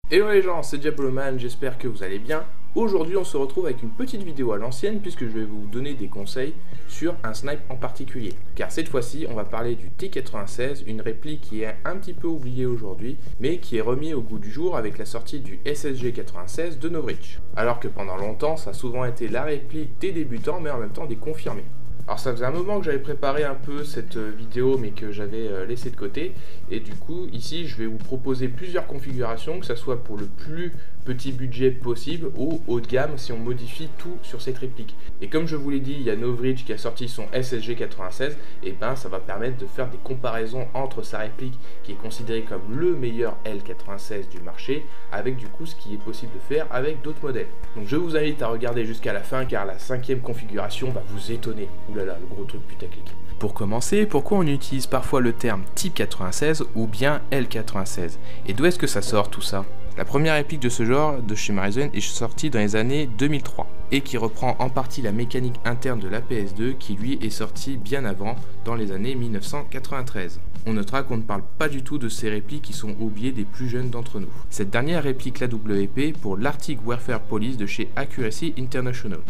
Hello les gens, c'est Diabloman, j'espère que vous allez bien. Aujourd'hui on se retrouve avec une petite vidéo à l'ancienne puisque je vais vous donner des conseils sur un snipe en particulier. Car cette fois-ci on va parler du T96, une réplique qui est un petit peu oubliée aujourd'hui mais qui est remis au goût du jour avec la sortie du SSG 96 de Novritsch. Alors que pendant longtemps ça a souvent été la réplique des débutants mais en même temps des confirmés. Alors ça faisait un moment que j'avais préparé un peu cette vidéo mais que j'avais laissé de côté et du coup ici je vais vous proposer plusieurs configurations, que ce soit pour le plus petit budget possible ou haut de gamme si on modifie tout sur cette réplique. Et comme je vous l'ai dit, il y a Novritsch qui a sorti son SSG 96 et ben ça va permettre de faire des comparaisons entre sa réplique qui est considérée comme le meilleur L96 du marché avec du coup ce qui est possible de faire avec d'autres modèles. Donc je vous invite à regarder jusqu'à la fin car la cinquième configuration va vous étonner. Oulala, le gros truc putaclic. Pour commencer, pourquoi on utilise parfois le terme type 96 ou bien L96? Et d'où est-ce que ça sort tout ça? La première réplique de ce genre de chez Maruzen est sortie dans les années 2003 et qui reprend en partie la mécanique interne de la PS2 qui lui est sortie bien avant, dans les années 1993. On notera qu'on ne parle pas du tout de ces répliques qui sont oubliées des plus jeunes d'entre nous. Cette dernière réplique l'AWP pour l'Arctic Warfare Police de chez Accuracy International.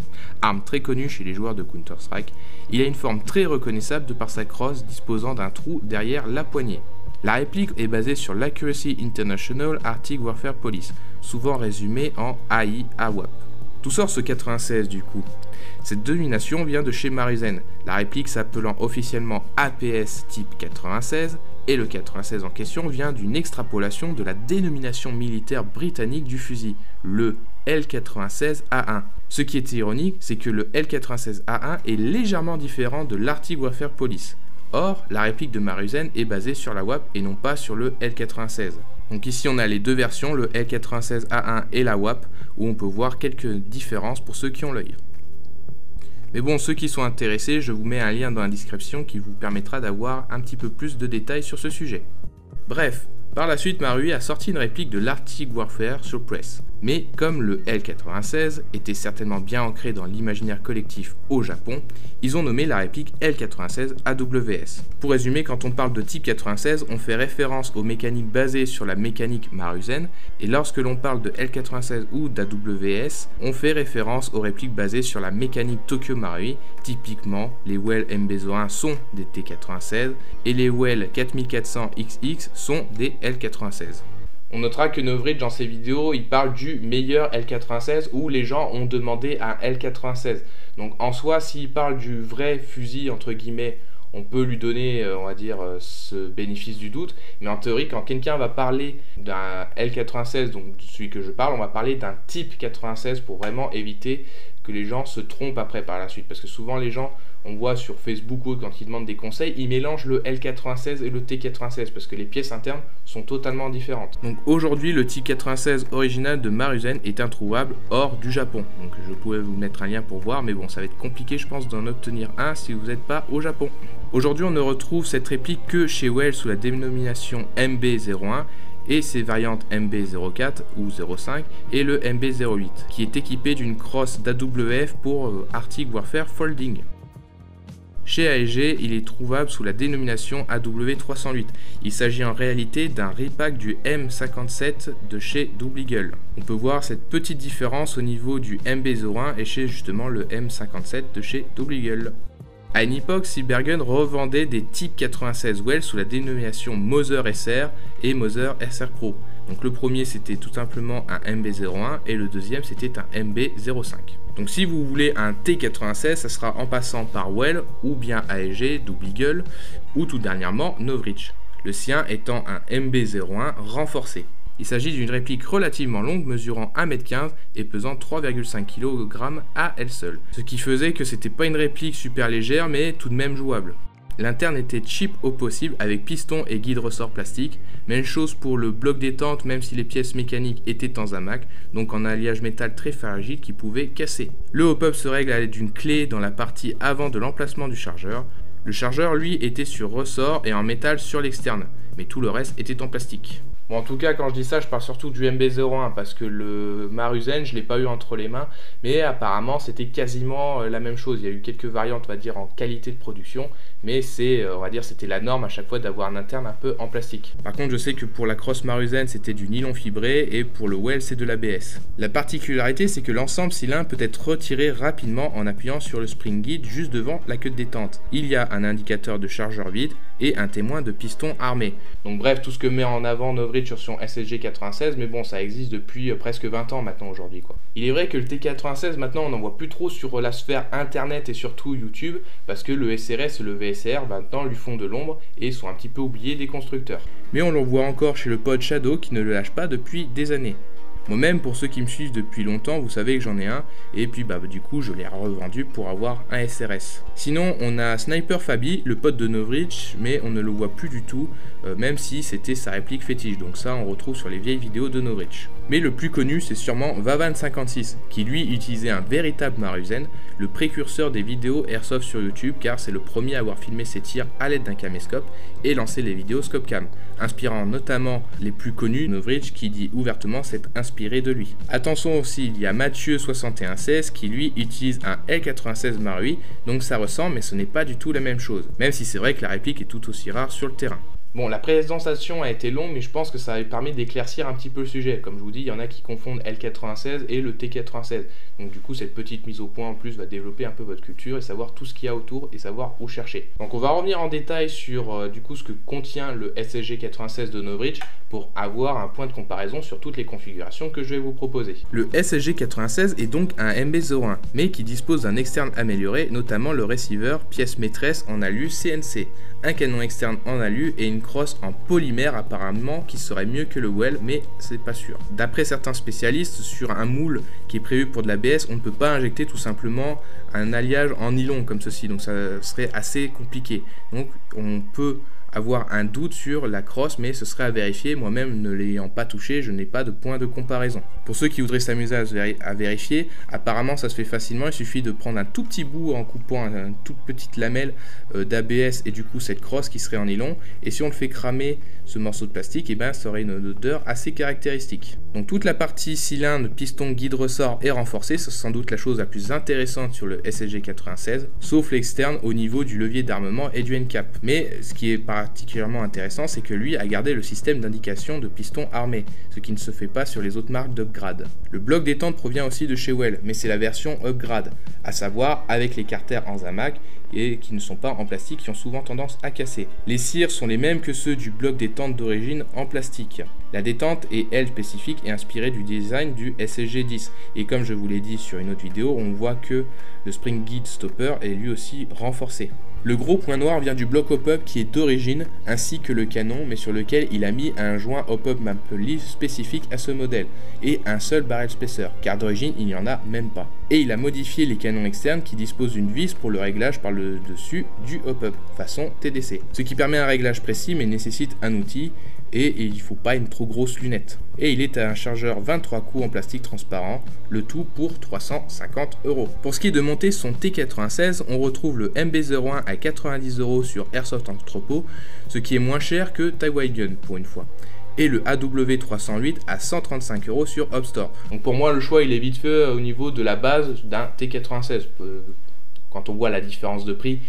Arme très connue chez les joueurs de Counter-Strike, il a une forme très reconnaissable de par sa crosse disposant d'un trou derrière la poignée. La réplique est basée sur l'Accuracy International Arctic Warfare Police, souvent résumée en AI AWAP. D'où sort ce 96 du coup? Cette dénomination vient de chez Maruzen, la réplique s'appelant officiellement APS type 96, et le 96 en question vient d'une extrapolation de la dénomination militaire britannique du fusil, le L96A1. Ce qui est ironique, c'est que le L96A1 est légèrement différent de l'Arctic Warfare Police. Or, la réplique de Maruzen est basée sur la WAP et non pas sur le L96. Donc ici on a les deux versions, le L96A1 et la WAP, où on peut voir quelques différences pour ceux qui ont l'œil. Mais bon, ceux qui sont intéressés, je vous mets un lien dans la description qui vous permettra d'avoir un petit peu plus de détails sur ce sujet. Bref, par la suite Maruzen a sorti une réplique de l'Arctic Warfare Surprise. Mais comme le L96 était certainement bien ancré dans l'imaginaire collectif au Japon, ils ont nommé la réplique L96 AWS. Pour résumer, quand on parle de type 96, on fait référence aux mécaniques basées sur la mécanique Maruzen, et lorsque l'on parle de L96 ou d'AWS, on fait référence aux répliques basées sur la mécanique Tokyo Marui. Typiquement, les Well MB01 sont des T96 et les Well 4400XX sont des L96. On notera que Novritsch dans ses vidéos, il parle du meilleur L96 où les gens ont demandé un L96. Donc en soi, s'il parle du vrai fusil entre guillemets, on peut lui donner, on va dire, ce bénéfice du doute. Mais en théorie, quand quelqu'un va parler d'un L96, donc celui que je parle, on va parler d'un type 96 pour vraiment éviter que les gens se trompent après par la suite. Parce que souvent les gens, on voit sur Facebook ou quand ils demandent des conseils, ils mélangent le L96 et le T96 parce que les pièces internes sont totalement différentes. Donc aujourd'hui, le type 96 original de Maruzen est introuvable hors du Japon. Donc je pourrais vous mettre un lien pour voir, mais bon, ça va être compliqué je pense d'en obtenir un si vous n'êtes pas au Japon. Aujourd'hui, on ne retrouve cette réplique que chez Well sous la dénomination MB01 et ses variantes MB04 ou 05 et le MB08 qui est équipé d'une crosse d'AWF pour Arctic Warfare Folding. Chez AEG, il est trouvable sous la dénomination AW308. Il s'agit en réalité d'un repack du M57 de chez Double Eagle. On peut voir cette petite différence au niveau du MB01 et chez justement le M57 de chez Double Eagle. À une époque, Silbergun revendait des types 96 Well sous la dénomination Mother SR et Mother SR Pro. Donc le premier c'était tout simplement un MB01 et le deuxième c'était un MB05. Donc si vous voulez un T96, ça sera en passant par Well ou bien AEG, Double Eagle ou tout dernièrement Novritsch. Le sien étant un MB01 renforcé. Il s'agit d'une réplique relativement longue mesurant 1,15 m et pesant 3,5 kg à elle seule. Ce qui faisait que c'était pas une réplique super légère mais tout de même jouable. L'interne était cheap au possible avec piston et guide ressort plastique, même chose pour le bloc détente même si les pièces mécaniques étaient en zamac, donc en alliage métal très fragile qui pouvait casser. Le hop-up se règle à l'aide d'une clé dans la partie avant de l'emplacement du chargeur. Le chargeur lui était sur ressort et en métal sur l'externe, mais tout le reste était en plastique. Bon, en tout cas, quand je dis ça, je parle surtout du MB01 parce que le Maruzen, je l'ai pas eu entre les mains, mais apparemment c'était quasiment la même chose. Il y a eu quelques variantes, on va dire, en qualité de production, mais on va dire, c'était la norme à chaque fois d'avoir un interne un peu en plastique. Par contre, je sais que pour la crosse Maruzen, c'était du nylon fibré et pour le Well, c'est de l'ABS. La particularité, c'est que l'ensemble cylindre peut être retiré rapidement en appuyant sur le spring guide juste devant la queue de détente. Il y a un indicateur de chargeur vide et un témoin de piston armé. Donc bref, tout ce que met en avant Novridge sur son SSG 96, mais bon, ça existe depuis presque 20 ans maintenant aujourd'hui, quoi. Il est vrai que le T96 maintenant on n'en voit plus trop sur la sphère internet et surtout YouTube parce que le SRS et le VSR maintenant lui font de l'ombre et sont un petit peu oubliés des constructeurs. Mais on le voit encore chez le pod Shadow qui ne le lâche pas depuis des années. Moi-même, pour ceux qui me suivent depuis longtemps, vous savez que j'en ai un, et puis du coup je l'ai revendu pour avoir un SRS. Sinon, on a Sniper Fabi, le pote de Novridge, mais on ne le voit plus du tout, même si c'était sa réplique fétiche, donc ça on retrouve sur les vieilles vidéos de Novridge. Mais le plus connu, c'est sûrement Vavan56, qui lui utilisait un véritable Maruzen, le précurseur des vidéos Airsoft sur YouTube, car c'est le premier à avoir filmé ses tirs à l'aide d'un caméscope et lancé les vidéos Scopecam, inspirant notamment les plus connus, Novridge qui dit ouvertement s'être inspiré de lui. Attention aussi, il y a Mathieu6116 qui lui utilise un L96 Marui, donc ça ressemble mais ce n'est pas du tout la même chose, même si c'est vrai que la réplique est tout aussi rare sur le terrain. Bon, la présentation a été longue, mais je pense que ça a permis d'éclaircir un petit peu le sujet. Comme je vous dis, il y en a qui confondent L96 et le T96. Donc du coup, cette petite mise au point en plus va développer un peu votre culture et savoir tout ce qu'il y a autour et savoir où chercher. Donc on va revenir en détail sur du coup ce que contient le SSG 96 de Novridge pour avoir un point de comparaison sur toutes les configurations que je vais vous proposer. Le SSG 96 est donc un MB01, mais qui dispose d'un externe amélioré, notamment le receiver, pièce maîtresse en alu CNC, un canon externe en alu et une crosse en polymère apparemment qui serait mieux que le Well, mais c'est pas sûr. D'après certains spécialistes, sur un moule qui est prévu pour de l'ABS, on ne peut pas injecter tout simplement un alliage en nylon comme ceci, donc ça serait assez compliqué. Donc on peut avoir un doute sur la crosse, mais ce serait à vérifier. Moi-même ne l'ayant pas touché, je n'ai pas de point de comparaison. Pour ceux qui voudraient s'amuser à vérifier, apparemment ça se fait facilement. Il suffit de prendre un tout petit bout en coupant une toute petite lamelle d'ABS et du coup cette crosse qui serait en nylon, et si on le fait cramer ce morceau de plastique, et ben ça aurait une odeur assez caractéristique. Donc toute la partie cylindre, piston, guide, ressort est renforcée. C'est sans doute la chose la plus intéressante sur le SSG 96, sauf l'externe au niveau du levier d'armement et du NCAP. Mais ce qui est particulièrement intéressant, c'est que lui a gardé le système d'indication de piston armé, ce qui ne se fait pas sur les autres marques d'Upgrade. Le bloc détente provient aussi de chez Well, mais c'est la version Upgrade, à savoir avec les carters en Zamac et qui ne sont pas en plastique, qui ont souvent tendance à casser. Les cires sont les mêmes que ceux du bloc détente d'origine en plastique. La détente est elle spécifique et inspirée du design du SSG 10, et comme je vous l'ai dit sur une autre vidéo, on voit que le spring guide stopper est lui aussi renforcé. Le gros point noir vient du bloc hop-up qui est d'origine, ainsi que le canon, mais sur lequel il a mis un joint hop-up maple leaf spécifique à ce modèle, et un seul barrel spacer, car d'origine il n'y en a même pas. Et il a modifié les canons externes qui disposent d'une vis pour le réglage par le dessus du hop-up, façon TDC. Ce qui permet un réglage précis mais nécessite un outil, et il ne faut pas une trop grosse lunette. Et il est à un chargeur 23 coups en plastique transparent, le tout pour 350 €. Pour ce qui est de monter son T96, on retrouve le MB01 à 90 € sur Airsoft Entrepôt, ce qui est moins cher que Taiwan Gun pour une fois. Et le AW308 à 135 € sur Upstore. Donc pour moi le choix il est vite fait au niveau de la base d'un T96. Quand on voit la différence de prix,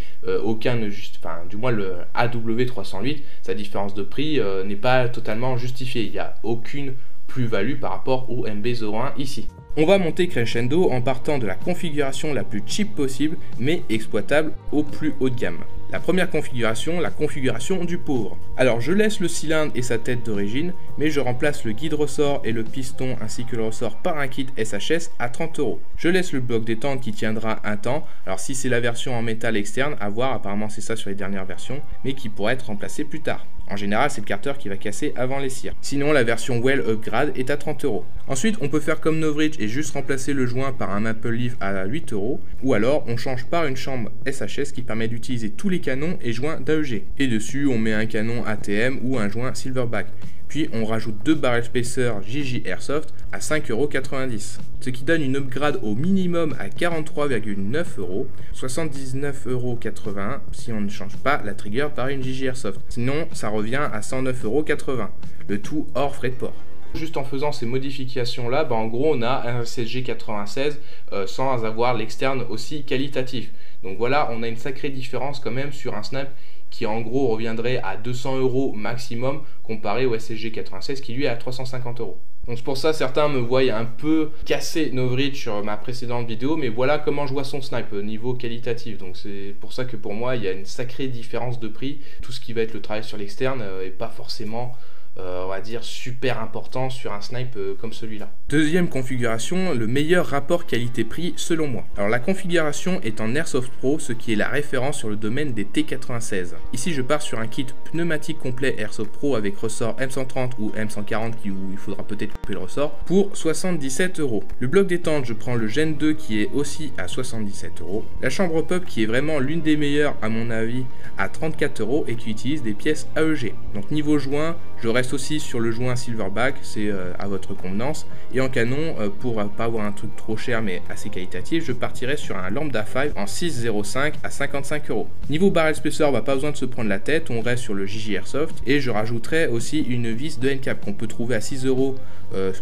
aucun ne justifie, enfin du moins le AW308, sa différence de prix n'est pas totalement justifiée. Il n'y a aucune plus-value par rapport au MB01 ici. On va monter crescendo en partant de la configuration la plus cheap possible, mais exploitable au plus haut de gamme. La première configuration, la configuration du pauvre. Alors je laisse le cylindre et sa tête d'origine, mais je remplace le guide ressort et le piston ainsi que le ressort par un kit SHS à 30 €. Je laisse le bloc détente qui tiendra un temps, alors si c'est la version en métal externe, à voir, apparemment c'est ça sur les dernières versions, mais qui pourrait être remplacé plus tard. En général, c'est le carter qui va casser avant les cires. Sinon, la version Well Upgrade est à 30 €. Ensuite, on peut faire comme Novridge et juste remplacer le joint par un maple leaf à 8 €, ou alors on change par une chambre SHS qui permet d'utiliser tous les canons et joints d'AEG. Et dessus, on met un canon ATM ou un joint Silverback. Puis on rajoute 2 barrel spacers JJ Airsoft à 5,90 €, ce qui donne une upgrade au minimum à 43,9 €, 79,81 € si on ne change pas la trigger par une JJ Airsoft. Sinon ça revient à 109,80 €, le tout hors frais de port. Juste en faisant ces modifications là, en gros on a un SSG 96 sans avoir l'externe aussi qualitatif. Donc voilà, on a une sacrée différence quand même sur un snipe qui en gros reviendrait à 200 € maximum comparé au SSG 96 qui lui est à 350 €. Donc c'est pour ça certains me voient un peu casser Novritsch sur ma précédente vidéo, mais voilà comment je vois son snipe niveau qualitatif. Donc c'est pour ça que pour moi il y a une sacrée différence de prix. Tout ce qui va être le travail sur l'externe n'est pas forcément on va dire super important sur un snipe comme celui-là. Deuxième configuration, le meilleur rapport qualité-prix selon moi. Alors la configuration est en Airsoft Pro, ce qui est la référence sur le domaine des T96. Ici je pars sur un kit pneumatique complet Airsoft Pro avec ressort M130 ou M140 où il faudra peut-être couper le ressort pour 77 €. Le bloc détente, je prends le Gen 2 qui est aussi à 77 €. La chambre pop qui est vraiment l'une des meilleures à mon avis à 34 € et qui utilise des pièces AEG. Donc niveau joint, je reste aussi sur le joint Silverback, c'est à votre convenance. Et en canon, pour pas avoir un truc trop cher mais assez qualitatif, je partirai sur un Lambda 5 en 6,05 à 55 €. Niveau barrel spacer, pas besoin de se prendre la tête, on reste sur le JJ Airsoft. Et je rajouterai aussi une vis de NCAP qu'on peut trouver à 6 €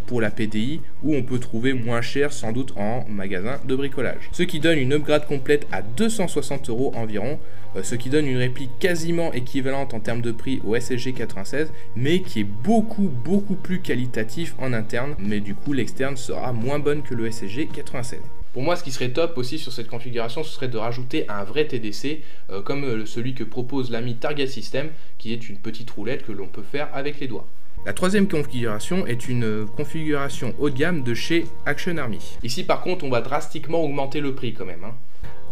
pour la PDI, ou on peut trouver moins cher sans doute en magasin de bricolage. Ce qui donne une upgrade complète à 260 € environ, ce qui donne une réplique quasiment équivalente en termes de prix au SSG 96, mais qui est beaucoup plus qualitatif en interne, mais du coup l'externe sera moins bonne que le SSG 96. Pour moi, ce qui serait top aussi sur cette configuration, ce serait de rajouter un vrai TDC, comme celui que propose l'ami Target System, qui est une petite roulette que l'on peut faire avec les doigts. La troisième configuration est une configuration haut de gamme de chez Action Army. Ici par contre on va drastiquement augmenter le prix quand même.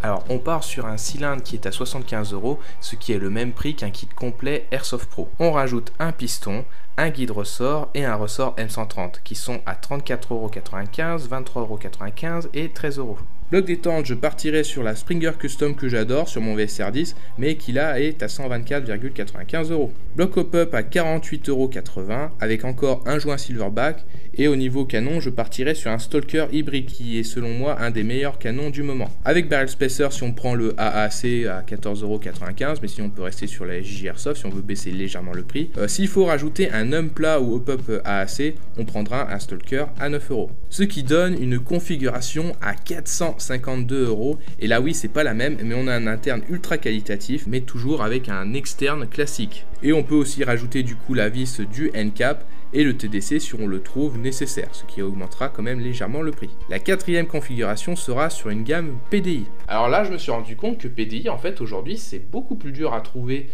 Alors on part sur un cylindre qui est à 75 €, ce qui est le même prix qu'un kit complet Airsoft Pro. On rajoute un piston, un guide ressort et un ressort M130 qui sont à 34,95 €, 23,95 € et 13 €. Bloc détente, je partirai sur la Springer Custom que j'adore sur mon VSR10, mais qui là est à 124,95 €. Bloc hop-up à 48,80 € avec encore un joint Silverback. Et au niveau canon, je partirai sur un Stalker hybride qui est selon moi un des meilleurs canons du moment. Avec barrel spacer, si on prend le AAC à 14,95 €, mais sinon on peut rester sur la JJ Airsoft si on veut baisser légèrement le prix. S'il faut rajouter un homme plat ou hop-up AAC, on prendra un Stalker à 9 €. Ce qui donne une configuration à 452 €. Et là oui, c'est pas la même, mais on a un interne ultra qualitatif, mais toujours avec un externe classique. Et on peut aussi rajouter du coup la vis du NCAP et le TDC si on le trouve nécessaire, ce qui augmentera quand même légèrement le prix. La quatrième configuration sera sur une gamme PDI. Alors là je me suis rendu compte que PDI en fait aujourd'hui c'est beaucoup plus dur à trouver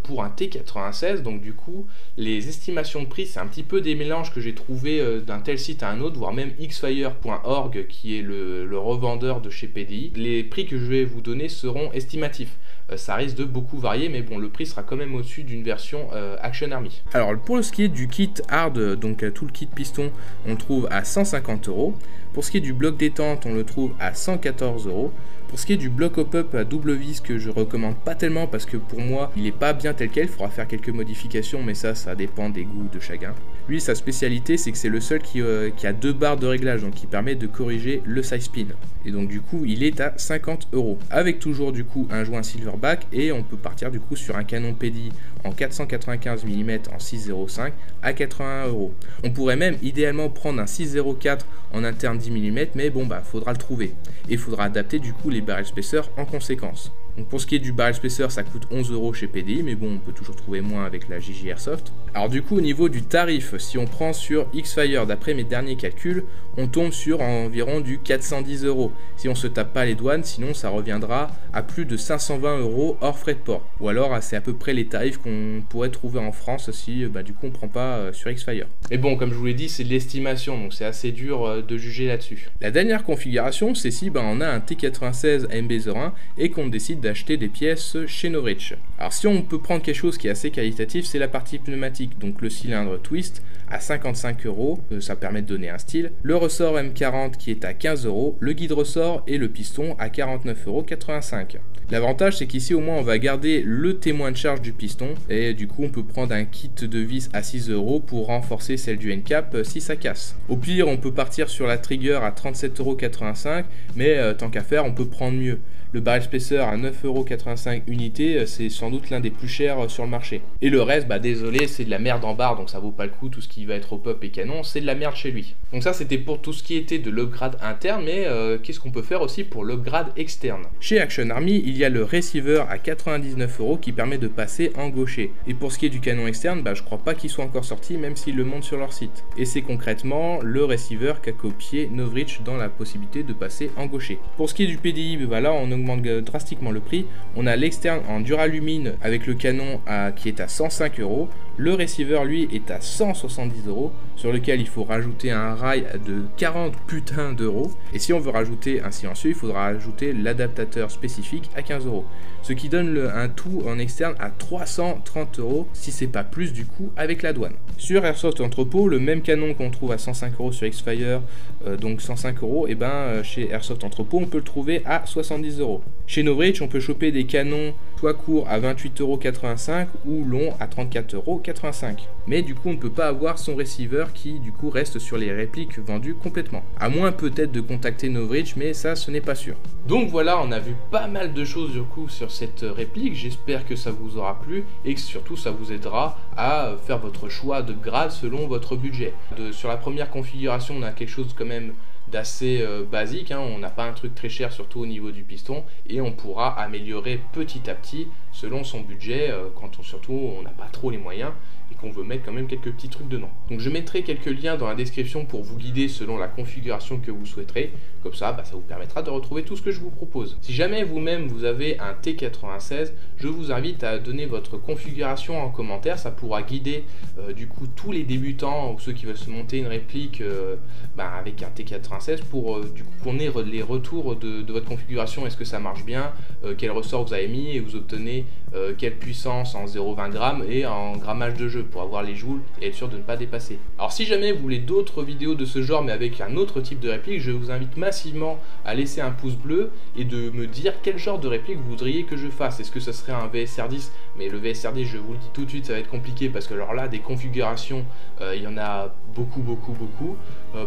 pour un T96, donc du coup les estimations de prix c'est un petit peu des mélanges que j'ai trouvé d'un tel site à un autre, voire même xfire.org qui est le revendeur de chez PDI. Les prix que je vais vous donner seront estimatifs. Ça risque de beaucoup varier, mais bon, le prix sera quand même au-dessus d'une version Action Army. Alors pour ce qui est du kit hard, donc tout le kit piston, on le trouve à 150 €. Pour ce qui est du bloc détente, on le trouve à 114 €. Pour ce qui est du bloc hop-up à double vis que je recommande pas tellement parce que pour moi il est pas bien tel quel, il faudra faire quelques modifications mais ça dépend des goûts de chacun. Lui sa spécialité c'est que c'est le seul qui a 2 barres de réglage, donc qui permet de corriger le side spin. Et donc du coup il est à 50 €. Avec toujours du coup un joint Silverback et on peut partir du coup sur un canon PDI en 495 mm en 6,05 à 81 €. On pourrait même idéalement prendre un 6,04 en interne 10 mm mais bon faudra le trouver. Et il faudra adapter du coup les barrel spacers en conséquence. Donc pour ce qui est du barrel spacer, ça coûte 11 € chez PDI, mais bon, on peut toujours trouver moins avec la JJ Airsoft. Alors du coup, au niveau du tarif, si on prend sur Xfire, d'après mes derniers calculs, on tombe sur environ du 410 €. Si on se tape pas les douanes, sinon ça reviendra à plus de 520 € hors frais de port. Ou alors, c'est à peu près les tarifs qu'on pourrait trouver en France si du coup on prend pas sur Xfire. Mais bon, comme je vous l'ai dit, c'est de l'estimation, donc c'est assez dur de juger là-dessus. La dernière configuration, c'est si on a un T96 MB01 et qu'on décide décide d'acheter des pièces chez Novritsch. Alors si on peut prendre quelque chose qui est assez qualitatif, c'est la partie pneumatique, donc le cylindre Twist à 55 €, ça permet de donner un style, le ressort M40 qui est à 15 €, le guide ressort et le piston à 49,85 €. L'avantage c'est qu'ici au moins on va garder le témoin de charge du piston et du coup on peut prendre un kit de vis à 6 € pour renforcer celle du N-cap si ça casse. Au pire on peut partir sur la trigger à 37,85 €, mais tant qu'à faire on peut prendre mieux. Le barrel spacer à 9,85 € unité, c'est sans doute l'un des plus chers sur le marché. Et le reste, bah désolé, c'est de la merde en barre, donc ça vaut pas le coup, tout ce qui va être au pop et canon, c'est de la merde chez lui. Donc ça c'était pour tout ce qui était de l'upgrade interne, mais qu'est-ce qu'on peut faire aussi pour l'upgrade externe? Chez Action Army, il y a le receiver à 99 € qui permet de passer en gaucher. Et pour ce qui est du canon externe, bah je crois pas qu'il soit encore sorti, même s'ils le montrent sur leur site. Et c'est concrètement le receiver qu'a copié Novritsch dans la possibilité de passer en gaucher. Pour ce qui est du PDI, bah là on augmente drastiquement le prix. On a l'externe en duralumine avec le canon qui est à 105 €. Le receiver lui est à 170 €, sur lequel il faut rajouter un rail de 40 putains d'euros. Et si on veut rajouter un silencieux, il faudra ajouter l'adaptateur spécifique à 15 €. Ce qui donne un tout en externe à 330 €, si c'est pas plus du coup avec la douane. Sur Airsoft Entrepôt, le même canon qu'on trouve à 105 € sur X-Fire, donc 105 €, et ben chez Airsoft Entrepôt on peut le trouver à 70 €. Chez Novritsch on peut choper des canons soit courts à 28,85 € ou longs à 34,85 €. Mais du coup on ne peut pas avoir son receiver qui du coup reste sur les répliques vendues complètement. À moins peut-être de contacter Novritsch, mais ça ce n'est pas sûr. Donc voilà, on a vu pas mal de choses du coup sur cette réplique, j'espère que ça vous aura plu et que surtout ça vous aidera à faire votre choix de grade selon votre budget. Sur la première configuration on a quelque chose quand même d'assez basique, hein. On n'a pas un truc très cher surtout au niveau du piston et on pourra améliorer petit à petit selon son budget quand surtout on n'a pas trop les moyens et qu'on veut mettre quand même quelques petits trucs dedans. Donc je mettrai quelques liens dans la description pour vous guider selon la configuration que vous souhaiterez, comme ça ça vous permettra de retrouver tout ce que je vous propose. Si jamais vous-même vous avez un T96, je vous invite à donner votre configuration en commentaire, ça pourra guider du coup tous les débutants ou ceux qui veulent se monter une réplique avec un T96 pour du coup qu'on ait les retours de votre configuration, est-ce que ça marche bien, quel ressort vous avez mis et vous obtenez quelle puissance en 0,20 g et en grammage de jeu pour avoir les joules et être sûr de ne pas dépasser. Alors si jamais vous voulez d'autres vidéos de ce genre mais avec un autre type de réplique, je vous invite massivement à laisser un pouce bleu et de me dire quel genre de réplique vous voudriez que je fasse. Est-ce que ce serait un VSR10? Mais le VSR10, je vous le dis tout de suite, ça va être compliqué parce que alors là des configurations il y en a beaucoup.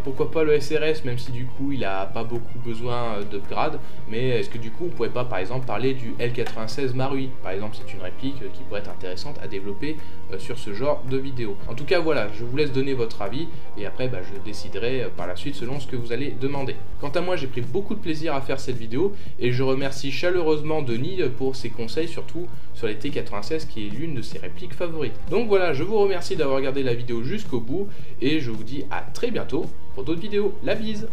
Pourquoi pas le SRS, même si du coup il a pas beaucoup besoin d'upgrade, mais est-ce que du coup on pourrait pas par exemple parler du L96 Marui par exemple? C'est une réplique qui pourrait être intéressante à développer sur ce genre de vidéo. En tout cas voilà, je vous laisse donner votre avis et après je déciderai par la suite selon ce que vous allez demander. Quant à moi, j'ai pris beaucoup de plaisir à faire cette vidéo et je remercie chaleureusement Denis pour ses conseils, surtout sur les T96 qui est l'une de ses répliques favorites. Donc voilà, je vous remercie d'avoir regardé la vidéo jusqu'au bout et je vous dis à très bientôt pour d'autres vidéos. La bise!